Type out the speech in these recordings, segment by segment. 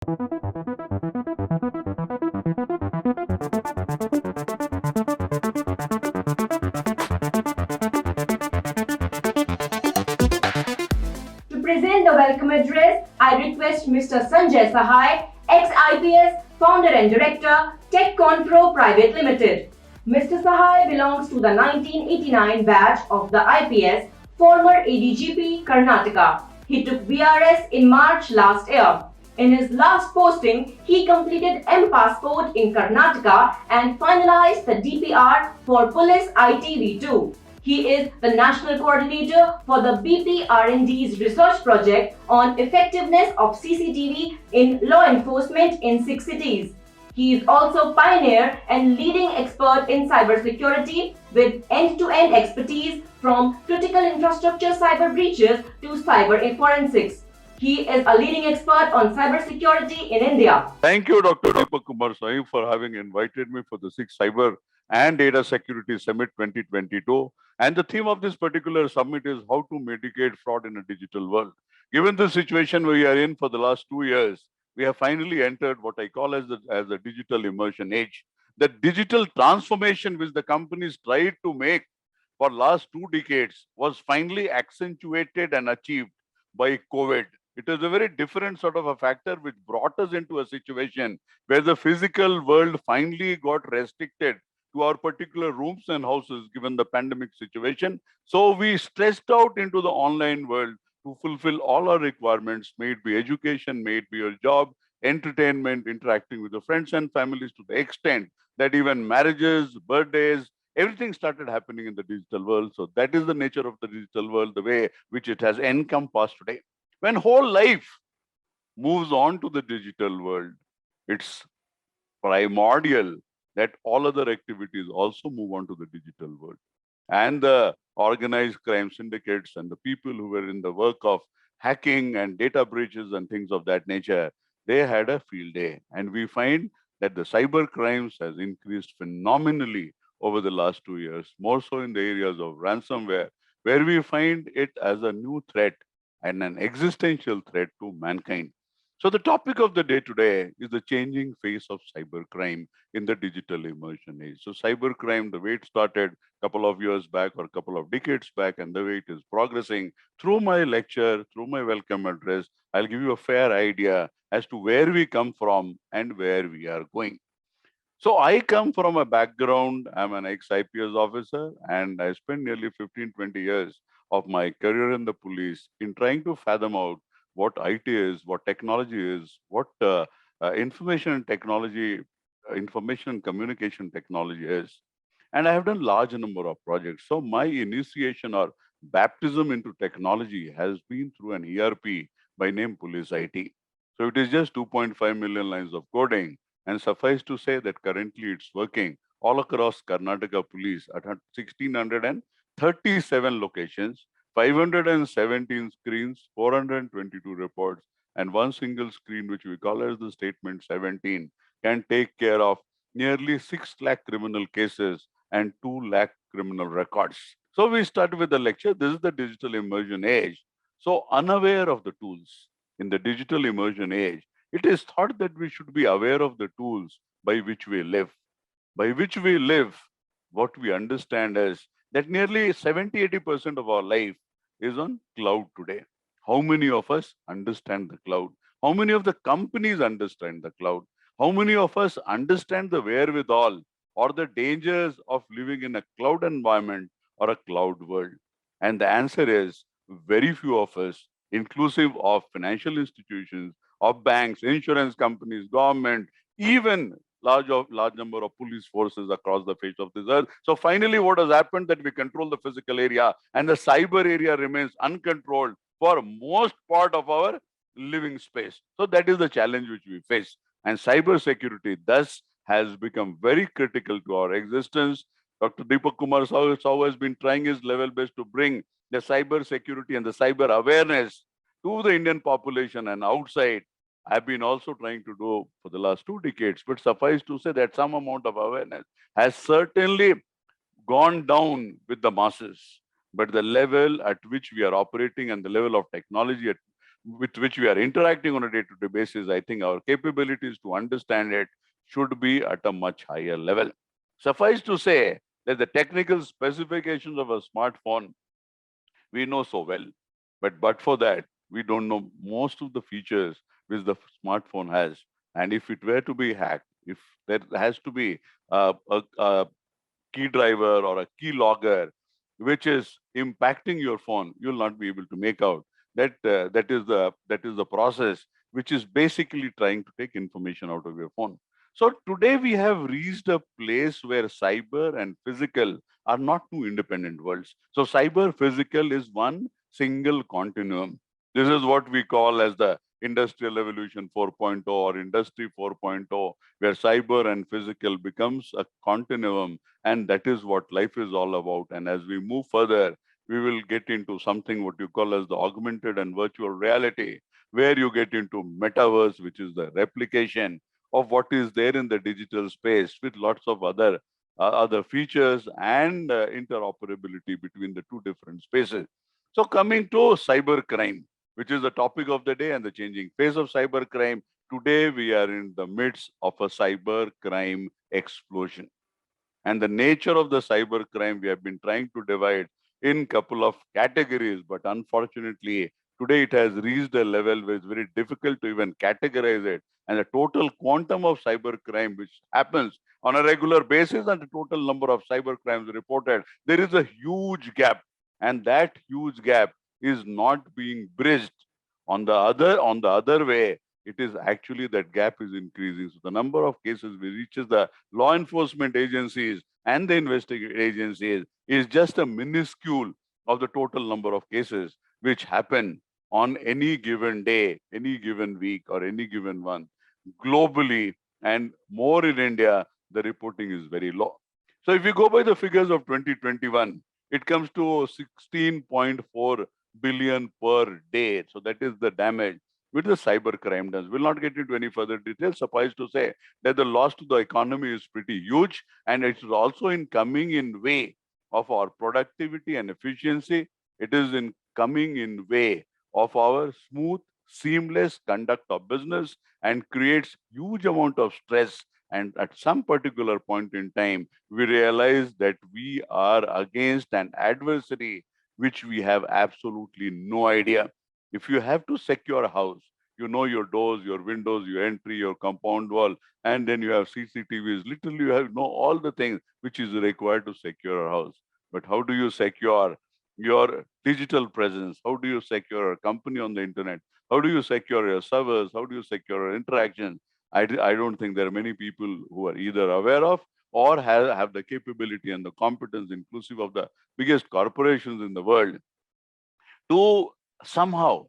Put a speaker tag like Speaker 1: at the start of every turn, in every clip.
Speaker 1: To present the welcome address, I request Mr. Sanjay Sahay, ex-IPS, founder and director, TechConPro Pvt Ltd. Mr. Sahay belongs to the 1989 batch of the IPS, former ADGP, Karnataka. He took VRS in March last year. In his last posting, he completed M-Passport in Karnataka and finalized the DPR for Police ITV2. He is the national coordinator for the BP R&D's research project on effectiveness of CCTV in law enforcement in 6 cities. He is also pioneer and leading expert in cybersecurity with end-to-end expertise from critical infrastructure cyber breaches to cyber forensics. He is a leading expert on cybersecurity in India.
Speaker 2: Thank you, Dr. Deepak Kumar Sahay, for having invited me for the 6th Cyber and Data Security Summit 2022. And the theme of this particular summit is how to mitigate fraud in a digital world. Given the situation we are in for the last 2 years, we have finally entered what I call as the digital immersion age. The digital transformation which the companies tried to make for last 2 decades was finally accentuated and achieved by COVID. It is a very different sort of a factor which brought us into a situation where the physical world finally got restricted to our particular rooms and houses given the pandemic situation. So we stressed out into the online world to fulfill all our requirements, may it be education, may it be your job, entertainment, interacting with the friends and families, to the extent that even marriages, birthdays, everything started happening in the digital world. So that is the nature of the digital world, the way which it has encompassed today. When whole life moves on to the digital world, it's primordial that all other activities also move on to the digital world. And the organized crime syndicates and the people who were in the work of hacking and data breaches and things of that nature, they had a field day. And we find that the cyber crimes has increased phenomenally over the last 2 years, more so in the areas of ransomware, where we find it as a new threat and an existential threat to mankind. So the topic of the day today is the changing face of cybercrime in the digital immersion age. So cybercrime, the way it started a couple of years back or a couple of decades back, and the way it is progressing, through my lecture, through my welcome address, I'll give you a fair idea as to where we come from and where we are going. So I come from a background, I'm an ex-IPS officer, and I spent nearly 15, 20 years of my career in the police in trying to fathom out what IT is, what technology is, what information and technology, information and communication technology is. And I have done large number of projects. So my initiation or baptism into technology has been through an ERP by name Police IT. So it is just 2.5 million lines of coding. And suffice to say that currently it's working all across Karnataka Police at 1,637 locations, 517 screens, 422 reports, and one single screen, which we call as the statement 17, can take care of nearly 6 lakh criminal cases and 2 lakh criminal records. So we start with the lecture. This is the digital immersion age. So unaware of the tools in the digital immersion age, it is thought that we should be aware of the tools by which we live. By which we live, what we understand is that nearly 70-80% of our life is on cloud today. How many of us understand the cloud? How many of the companies understand the cloud? How many of us understand the wherewithal or the dangers of living in a cloud environment or a cloud world? And the answer is very few of us, inclusive of financial institutions, of banks, insurance companies, government, even large number of police forces across the face of this earth. So finally, what has happened that we control the physical area and the cyber area remains uncontrolled for most part of our living space. So that is the challenge which we face. And cyber security thus has become very critical to our existence. Dr. Deepak Kumar Sahay has been trying his level best to bring the cyber security and the cyber awareness to the Indian population and outside. I've been also trying to do for the last 2 decades, but suffice to say that some amount of awareness has certainly gone down with the masses. But the level at which we are operating and the level of technology with which we are interacting on a day-to-day basis, I think our capabilities to understand it should be at a much higher level. Suffice to say that the technical specifications of a smartphone we know so well. But for that, we don't know most of the features which the smartphone has. And if it were to be hacked, if there has to be a key driver or a key logger which is impacting your phone, you'll not be able to make out that is the process which is basically trying to take information out of your phone. So today we have reached a place where cyber and physical are not two independent worlds. So cyber physical is one single continuum. This is what we call as the industrial revolution 4.0 or industry 4.0, where cyber and physical becomes a continuum, and that is what life is all about. And as we move further, we will get into something what you call as the augmented and virtual reality, where you get into metaverse, which is the replication of what is there in the digital space with lots of other features and interoperability between the two different spaces. So coming to cyber crime, which is the topic of the day and the changing face of cyber crime, today we are in the midst of a cyber crime explosion. And the nature of the cyber crime we have been trying to divide in couple of categories, but unfortunately today it has reached a level where it's very difficult to even categorize it. And the total quantum of cyber crime which happens on a regular basis and the total number of cyber crimes reported, there is a huge gap, and that huge gap is not being bridged. On the other way, it is actually that gap is increasing. So the number of cases which reaches the law enforcement agencies and the investigative agencies is just a minuscule of the total number of cases which happen on any given day, any given week, or any given month. Globally and more in India, the reporting is very low. So if you go by the figures of 2021, it comes to 16.4 billion per day. So that is the damage which the cyber crime does. We'll not get into any further details. Suffice to say that the loss to the economy is pretty huge, and it's also in coming in way of our productivity and efficiency. It is in coming in way of our smooth, seamless conduct of business, and creates huge amount of stress. And at some particular point in time, we realize that we are against an adversary which we have absolutely no idea. If you have to secure a house, you know your doors, your windows, your entry, your compound wall, and then you have CCTVs. Literally, you have know all the things which is required to secure a house. But how do you secure your digital presence? How do you secure a company on the internet? How do you secure your servers? How do you secure your interactions? I don't think there are many people who are either aware of or have the capability and the competence, inclusive of the biggest corporations in the world, to somehow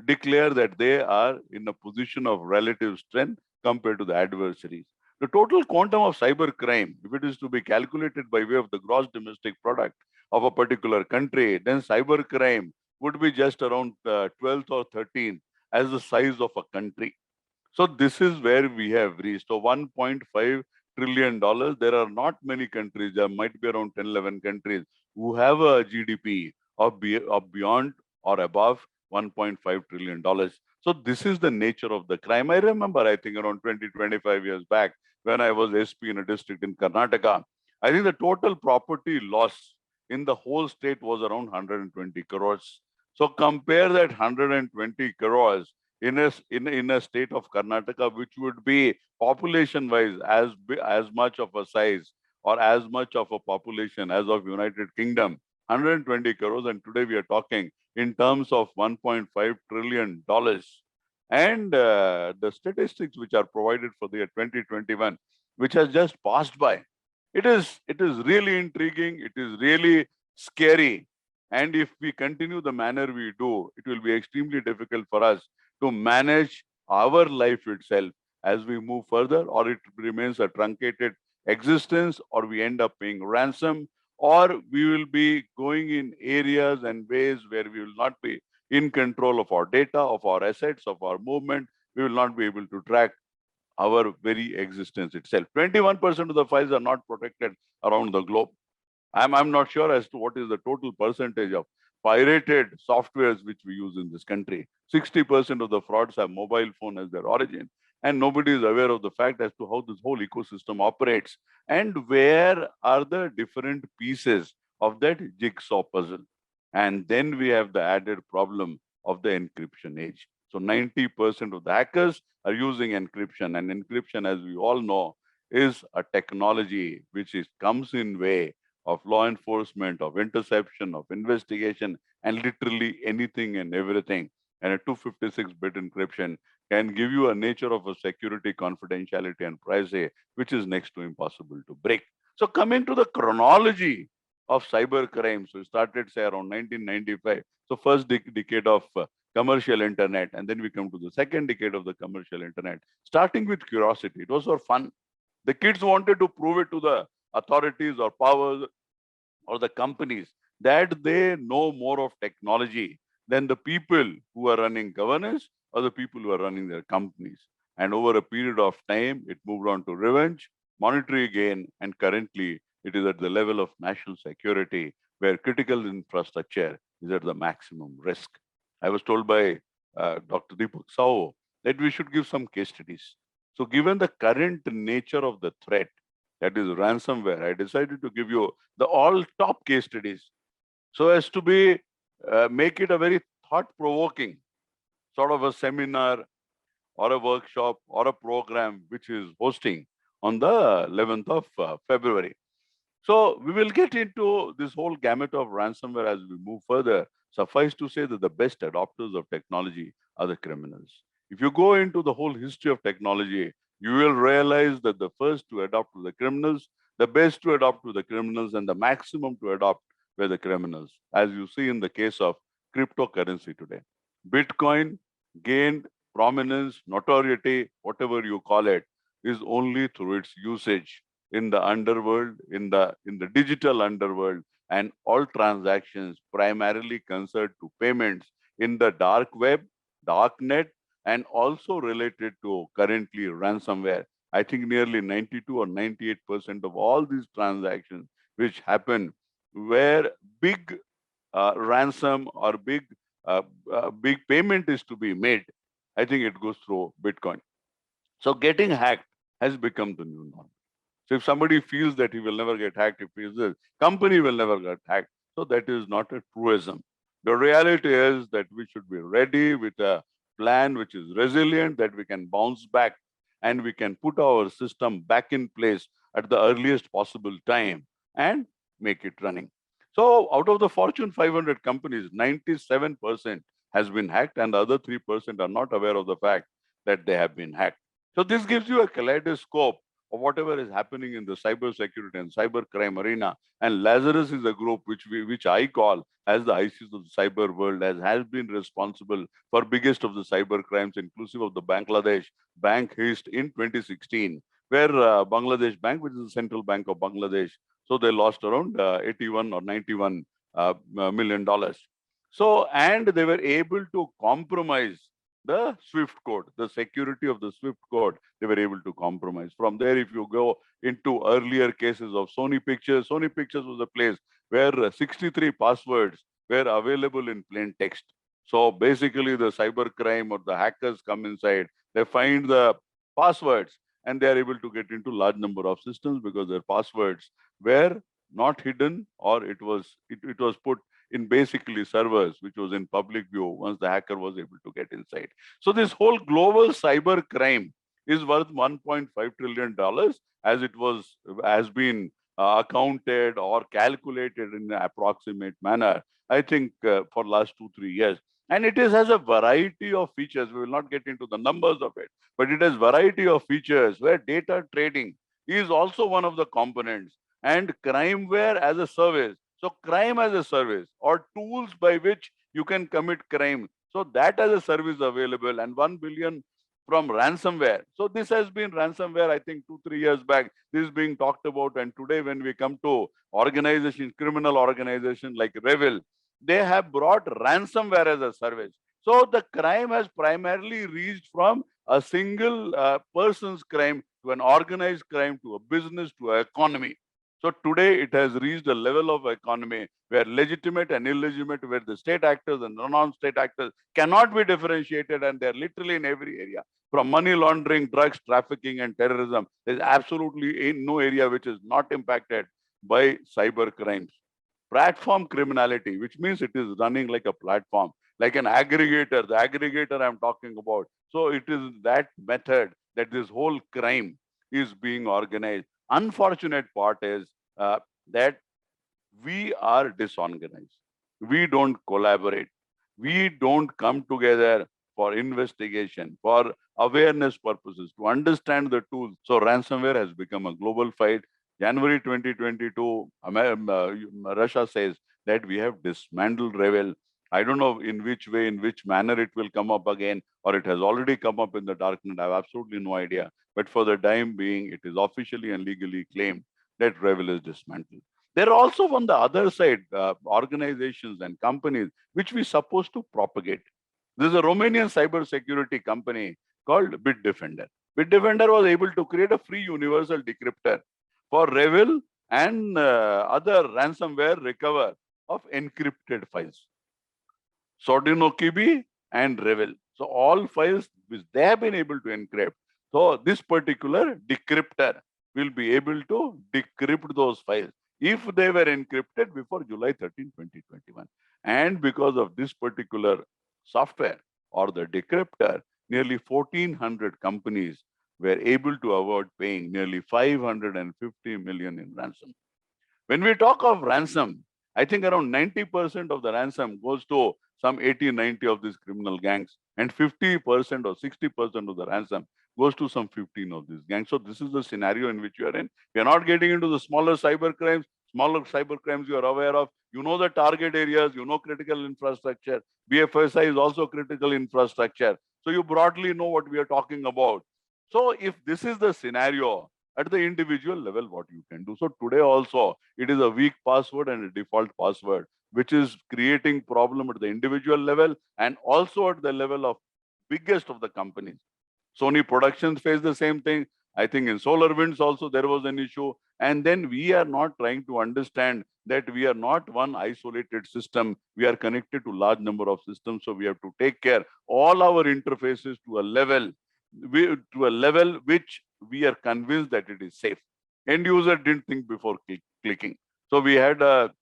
Speaker 2: declare that they are in a position of relative strength compared to the adversaries. The total quantum of cyber crime, if it is to be calculated by way of the gross domestic product of a particular country, then cyber crime would be just around 12th or 13th as the size of a country. So this is where we have reached. So $1.5 trillion. There are not many countries. There might be around 10, 11 countries who have a GDP of beyond or above $1.5 trillion. So this is the nature of the crime. I remember, I think around 20, 25 years back, when I was SP in a district in Karnataka, I think the total property loss in the whole state was around 120 crores. So compare that 120 crores in a state of Karnataka, which would be population-wise as much of a size or as much of a population as of United Kingdom, 120 crores, and today we are talking in terms of $1.5 trillion. And the statistics which are provided for the year 2021, which has just passed by, it is really intriguing. It is really scary. And if we continue the manner we do, it will be extremely difficult for us to manage our life itself as we move further, or it remains a truncated existence, or we end up paying ransom, or we will be going in areas and ways where we will not be in control of our data, of our assets, of our movement. We will not be able to track our very existence itself. 21% of the files are not protected around the globe. I'm not sure as to what is the total percentage of pirated softwares which we use in this country. 60% of the frauds have mobile phone as their origin. And nobody is aware of the fact as to how this whole ecosystem operates and where are the different pieces of that jigsaw puzzle. And then we have the added problem of the encryption age. So 90% of the hackers are using encryption, and encryption, as we all know, is a technology which comes in way of law enforcement, of interception, of investigation, and literally anything and everything. And a 256-bit encryption can give you a nature of a security, confidentiality, and privacy, which is next to impossible to break. So coming to the chronology of cyber crime, so it started, say, around 1995. So first decade of commercial internet, and then we come to the second decade of the commercial internet, starting with curiosity. It was for fun. The kids wanted to prove it to the authorities or powers or the companies that they know more of technology than the people who are running governance or the people who are running their companies. And over a period of time, it moved on to revenge, monetary gain, and currently it is at the level of national security where critical infrastructure is at the maximum risk. I was told by Dr. Deepak Sao that we should give some case studies. So given the current nature of the threat, that is ransomware, I decided to give you the all top case studies so as to be make it a very thought-provoking sort of a seminar or a workshop or a program which is hosting on the 11th of February. So we will get into this whole gamut of ransomware as we move further. Suffice to say that the best adopters of technology are the criminals. If you go into the whole history of technology, you will realize that the first to adopt were the criminals, the best to adopt were the criminals, and the maximum to adopt were the criminals, as you see in the case of cryptocurrency today. Bitcoin gained prominence, notoriety, whatever you call it, is only through its usage in the underworld, in the digital underworld, and all transactions primarily concerned to payments in the dark web, dark net, and also related to currently ransomware. I think nearly 92 or 98% of all these transactions which happen where big ransom or big payment is to be made, I think it goes through Bitcoin. So getting hacked has become the new norm. So if somebody feels that he will never get hacked, if feels this company will never get hacked, so that is not a truism. The reality is that we should be ready with a plan which is resilient, that we can bounce back and we can put our system back in place at the earliest possible time and make it running. So out of the Fortune 500 companies, 97% has been hacked and the other 3% are not aware of the fact that they have been hacked. So this gives you a kaleidoscope of whatever is happening in the cyber security and cyber crime arena. And Lazarus is a group which I call as the ISIS of the cyber world, as has been responsible for biggest of the cyber crimes, inclusive of the Bangladesh bank heist in 2016, where Bangladesh Bank, which is the central bank of Bangladesh, so they lost around 81 or 91 million dollars. So, and they were able to compromise the Swift code, the security of the Swift code, they were able to compromise. From there, if you go into earlier cases of Sony Pictures was a place where 63 passwords were available in plain text. So basically the cyber crime or the hackers come inside, they find the passwords and they are able to get into large number of systems because their passwords were not hidden or it was put in basically servers, which was in public view once the hacker was able to get inside. So this whole global cyber crime is worth $1.5 trillion as it has been accounted or calculated in an approximate manner, I think for last 2-3 years. And it has a variety of features. We will not get into the numbers of it, but it has variety of features where data trading is also one of the components and crimeware as a service. So crime as a service or tools by which you can commit crime. So that as a service available and 1 billion from ransomware. So this has been ransomware, I think 2-3 years back, this is being talked about. And today when we come to organizations, criminal organizations like Revil, they have brought ransomware as a service. So the crime has primarily reached from a single person's crime to an organized crime to a business to an economy. So today it has reached a level of economy where legitimate and illegitimate, where the state actors and the non-state actors cannot be differentiated, and they're literally in every area. From money laundering, drugs, trafficking, and terrorism, there's absolutely no area which is not impacted by cyber crimes. Platform criminality, which means it is running like a platform, like an aggregator, the aggregator I'm talking about. So it is that method that this whole crime is being organized. Unfortunate part is that we are disorganized. We don't collaborate. We don't come together for investigation, for awareness purposes, to understand the tools. So ransomware has become a global fight. January 2022, Russia says that we have dismantled Revel. I don't know in which way, in which manner it will come up again, or it has already come up in the darknet. I have absolutely no idea. But for the time being, it is officially and legally claimed that Revel is dismantled. There are also on the other side organizations and companies which we supposed to propagate. There's a Romanian cybersecurity company called Bitdefender. Bitdefender was able to create a free universal decryptor for Revil and other ransomware recover of encrypted files. Sordinokibi and Revil. So all files which they have been able to encrypt. So this particular decryptor will be able to decrypt those files if they were encrypted before July 13, 2021. And because of this particular software or the decryptor, nearly 1,400 companies were able to avoid paying nearly 550 million in ransom. When we talk of ransom, I think around 90% of the ransom goes to some 80, 90 of these criminal gangs, and 50% or 60% of the ransom goes to some 15 of these gangs. So this is the scenario in which you are in. We are not getting into the smaller cyber crimes you are aware of. You know the target areas, you know critical infrastructure. BFSI is also critical infrastructure. So you broadly know what we are talking about. So if this is the scenario, at the individual level, what you can do. So today also, it is a weak password and a default password, which is creating problem at the individual level and also at the level of biggest of the companies. Sony Productions face the same thing. I think in SolarWinds also there was an issue. And then we are not trying to understand that we are not one isolated system. We are connected to large number of systems. So we have to take care all our interfaces to a level which we are convinced that it is safe. End user didn't think before clicking. So we had a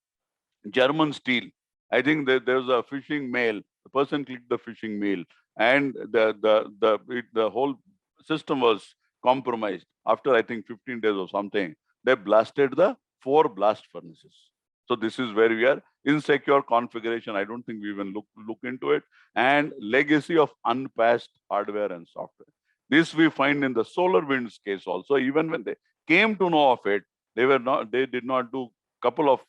Speaker 2: German steel. I think there was a phishing mail. The person clicked the phishing mail, and the whole system was compromised. After I think 15 days or something, they blasted the 4 blast furnaces. So this is where we are. Insecure configuration. I don't think we even look into it. And legacy of unpatched hardware and software. This we find in the SolarWinds case also. Even when they came to know of it, they did not do couple of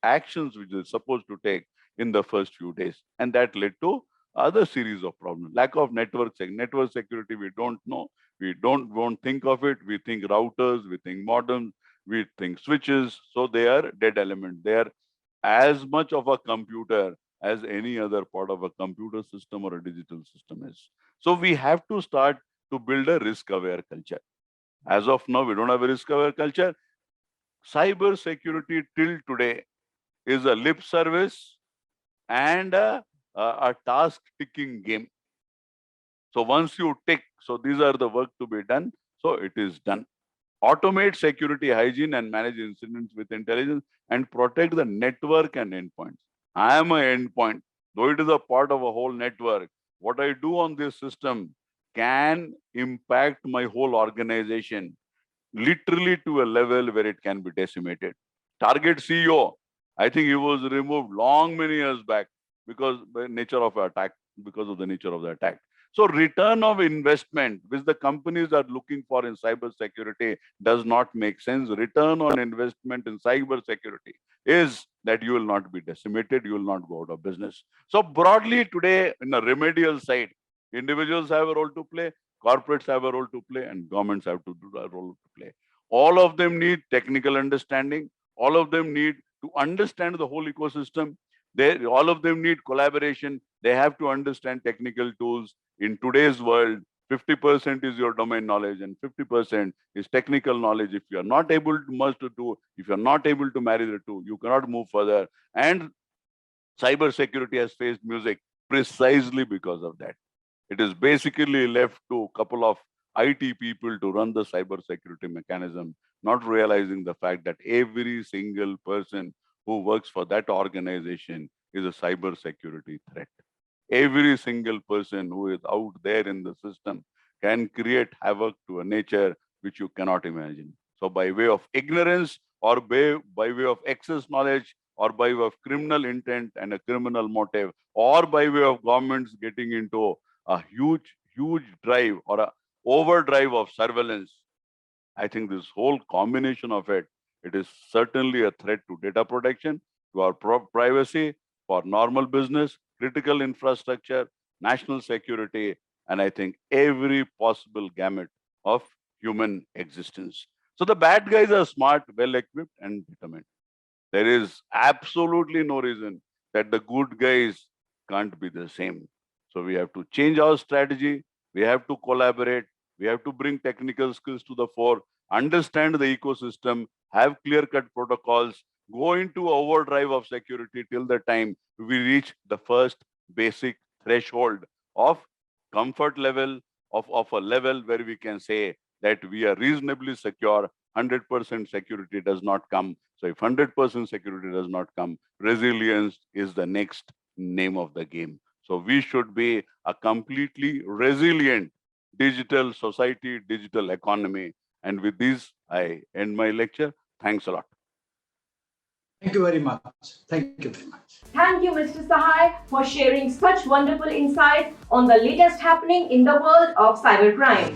Speaker 2: actions which they're supposed to take in the first few days. And that led to other series of problems. Lack of network security, we don't know. We won't think of it. We think routers, we think modems, we think switches. So they are dead element. They are as much of a computer as any other part of a computer system or a digital system is. So we have to start to build a risk-aware culture. As of now, we don't have a risk-aware culture. Cyber security till today is a lip service and a task ticking game. So once you tick, so these are the work to be done, so it is done. Automate security hygiene and manage incidents with intelligence and protect the network and endpoints. I am an endpoint, though it is a part of a whole network. What I do on this system can impact my whole organization literally to a level where it can be decimated. Target CEO, I think he was removed many years back because the nature of attack, because of the nature of the attack. So return of investment, which the companies are looking for in cyber security, does not make sense. Return on investment in cyber security is that you will not be decimated, you will not go out of business. So broadly today, in the remedial side, individuals have a role to play, corporates have a role to play, and governments have to do a role to play. All of them need technical understanding. All of them need to understand the whole ecosystem. All of them need collaboration. They have to understand technical tools. In today's world, 50% is your domain knowledge and 50% is technical knowledge. If you are not able to merge the two, if you are not able to marry the two, you cannot move further. And cyber security has faced music precisely because of that. It is basically left to a couple of IT people to run the cyber security mechanism, not realizing the fact that every single person who works for that organization is a cyber security threat. Every single person who is out there in the system can create havoc to a nature which you cannot imagine. So by way of ignorance or by way of excess knowledge or by way of criminal intent and a criminal motive or by way of governments getting into a huge drive or a overdrive of surveillance, I think this whole combination of it, it is certainly a threat to data protection, to our privacy, for normal business, critical infrastructure, national security, and I think every possible gamut of human existence. So the bad guys are smart, well equipped, and determined. There is absolutely no reason that the good guys can't be the same. So we have to change our strategy. We have to collaborate. We have to bring technical skills to the fore, understand the ecosystem, have clear-cut protocols, go into overdrive of security till the time we reach the first basic threshold of comfort level, of a level where we can say that we are reasonably secure. 100% security does not come. So if 100% security does not come, resilience is the next name of the game. So we should be a completely resilient digital society, digital economy. And with this, I end my lecture. Thanks a lot.
Speaker 3: Thank you very much. Thank you very much.
Speaker 1: Thank you, Mr. Sahay, for sharing such wonderful insights on the latest happening in the world of cybercrime.